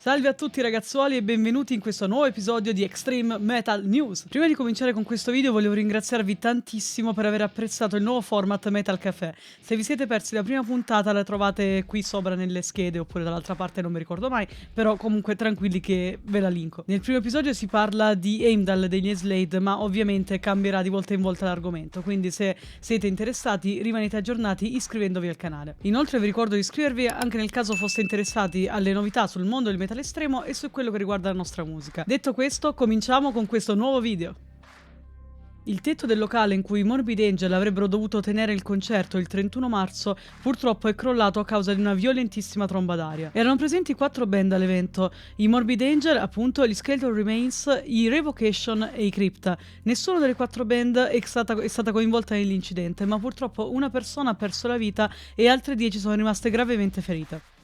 Salve a tutti ragazzuoli e benvenuti in questo nuovo episodio di Extreme Metal News. Prima di cominciare con questo video volevo ringraziarvi tantissimo per aver apprezzato il nuovo format Metal Café. Se vi siete persi la prima puntata la trovate qui sopra nelle schede oppure dall'altra parte, non mi ricordo mai, però comunque tranquilli che ve la linko. Nel primo episodio si parla di Heimdall degli Slade, ma ovviamente cambierà di volta in volta l'argomento, quindi se siete interessati rimanete aggiornati iscrivendovi al canale. Inoltre vi ricordo di iscrivervi anche nel caso foste interessati alle novità sul mondo del metal estremo e su quello che riguarda la nostra musica. Detto questo, cominciamo con questo nuovo video. Il tetto del locale in cui i Morbid Angel avrebbero dovuto tenere il concerto il 31 marzo purtroppo è crollato a causa di una violentissima tromba d'aria. Erano presenti 4 band all'evento: i Morbid Angel, appunto, gli Skeletal Remains, i Revocation e i Crypta. Nessuna delle 4 band è stata coinvolta nell'incidente, ma purtroppo una persona ha perso la vita e altre 10 sono rimaste gravemente ferite.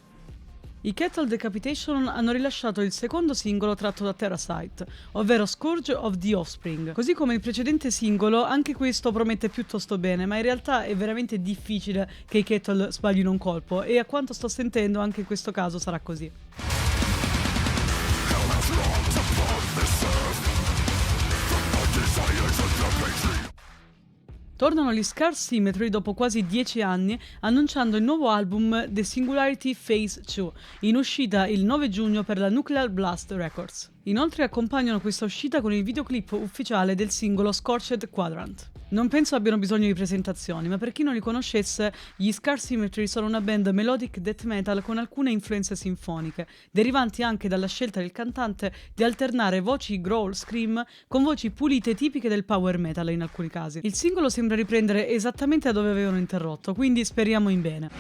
I Cattle Decapitation hanno rilasciato il secondo singolo tratto da Terrasite, ovvero Scourge of the Offspring. Così come il precedente singolo, anche questo promette piuttosto bene, ma in realtà è veramente difficile che i Cattle sbaglino un colpo, e a quanto sto sentendo anche in questo caso sarà così. Tornano gli Scar Symmetry dopo quasi 10 anni, annunciando il nuovo album The Singularity Phase 2, in uscita il 9 giugno per la Nuclear Blast Records. Inoltre accompagnano questa uscita con il videoclip ufficiale del singolo Scorched Quadrant. Non penso abbiano bisogno di presentazioni, ma per chi non li conoscesse, gli Scar Symmetry sono una band melodic death metal con alcune influenze sinfoniche, derivanti anche dalla scelta del cantante di alternare voci growl scream con voci pulite tipiche del power metal in alcuni casi. Il singolo sembra riprendere esattamente da dove avevano interrotto, quindi speriamo in bene.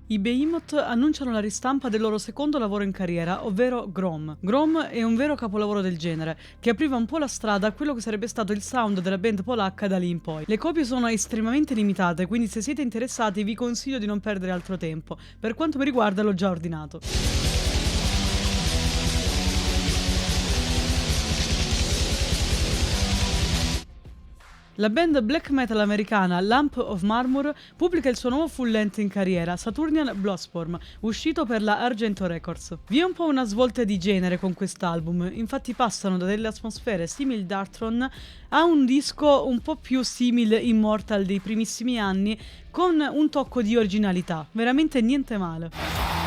I Behemoth annunciano la ristampa del loro secondo lavoro in carriera, ovvero Grom. Grom è un vero capolavoro del genere, che apriva un po' la strada a quello che sarebbe stato il sound della band polacca da lì in poi. Le copie sono estremamente limitate, quindi se siete interessati vi consiglio di non perdere altro tempo. Per quanto mi riguarda l'ho già ordinato. La band black metal americana Lamp of Marmor pubblica il suo nuovo full length in carriera, Saturnian Bloodstorm, uscito per la Argento Records. Vi è un po' una svolta di genere con quest'album, infatti passano da delle atmosfere simil Darkthrone a un disco un po' più simil Immortal dei primissimi anni, con un tocco di originalità, veramente niente male.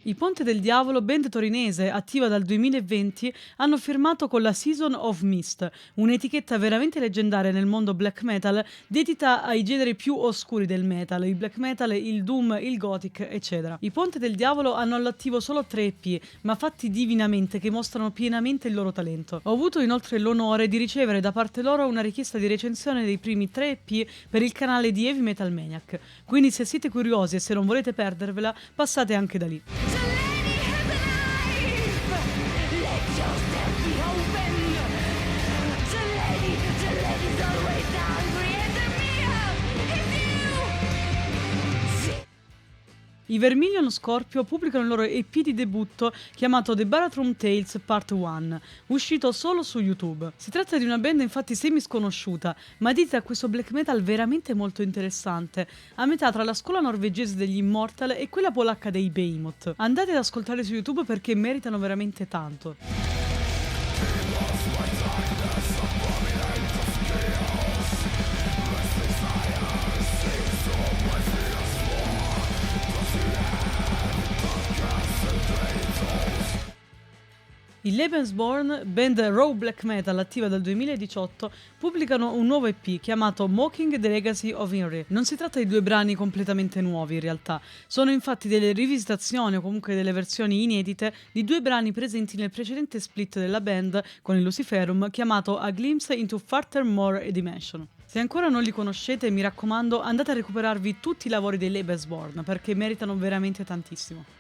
I Ponte del Diavolo, band torinese attiva dal 2020, hanno firmato con la Season of Mist, un'etichetta veramente leggendaria nel mondo black metal, dedita ai generi più oscuri del metal, il black metal, il doom, il gothic, eccetera. I Ponte del Diavolo hanno all'attivo solo 3 EP, ma fatti divinamente, che mostrano pienamente il loro talento. Ho avuto inoltre l'onore di ricevere da parte loro una richiesta di recensione dei primi 3 EP per il canale di Heavy Metal Maniac, quindi se siete curiosi e se non volete perdervela, passate anche da lì. I Vermilion Scorpio pubblicano il loro EP di debutto chiamato The Barathrum Tales Part 1, uscito solo su YouTube. Si tratta di una band infatti semi sconosciuta, ma dedita a questo black metal veramente molto interessante, a metà tra la scuola norvegese degli Immortal e quella polacca dei Behemoth. Andate ad ascoltare su YouTube perché meritano veramente tanto. I Lebensborn, band raw black metal attiva dal 2018, pubblicano un nuovo EP chiamato Mocking the Legacy of Inri. Non si tratta di 2 brani completamente nuovi in realtà, sono infatti delle rivisitazioni o comunque delle versioni inedite di 2 brani presenti nel precedente split della band con il Luciferum chiamato A Glimpse into Furthermore Dimension. Se ancora non li conoscete, mi raccomando, andate a recuperarvi tutti i lavori dei Lebensborn perché meritano veramente tantissimo.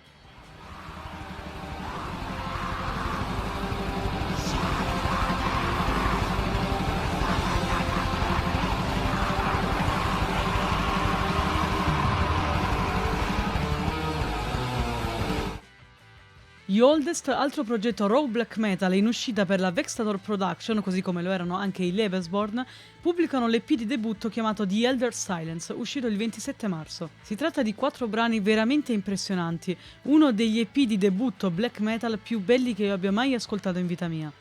Gli Oldest, altro progetto raw black metal in uscita per la Vextator Production, così come lo erano anche i Lebensborn, pubblicano l'EP di debutto chiamato The Elder Silence, uscito il 27 marzo. Si tratta di 4 brani veramente impressionanti, uno degli EP di debutto black metal più belli che io abbia mai ascoltato in vita mia.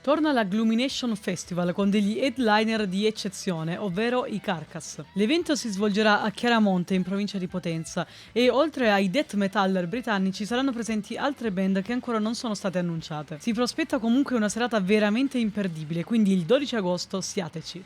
Torna la Glumination Festival con degli headliner di eccezione, ovvero i Carcass. L'evento si svolgerà a Chiaramonte, in provincia di Potenza, e oltre ai death metaller britannici saranno presenti altre band che ancora non sono state annunciate. Si prospetta comunque una serata veramente imperdibile, quindi il 12 agosto siateci.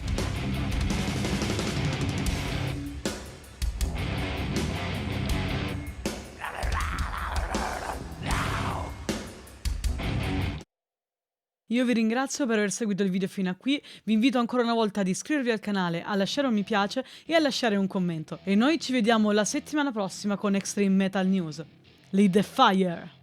Io vi ringrazio per aver seguito il video fino a qui, vi invito ancora una volta ad iscrivervi al canale, a lasciare un mi piace e a lasciare un commento. E noi ci vediamo la settimana prossima con Extreme Metal News. Lead the Fire!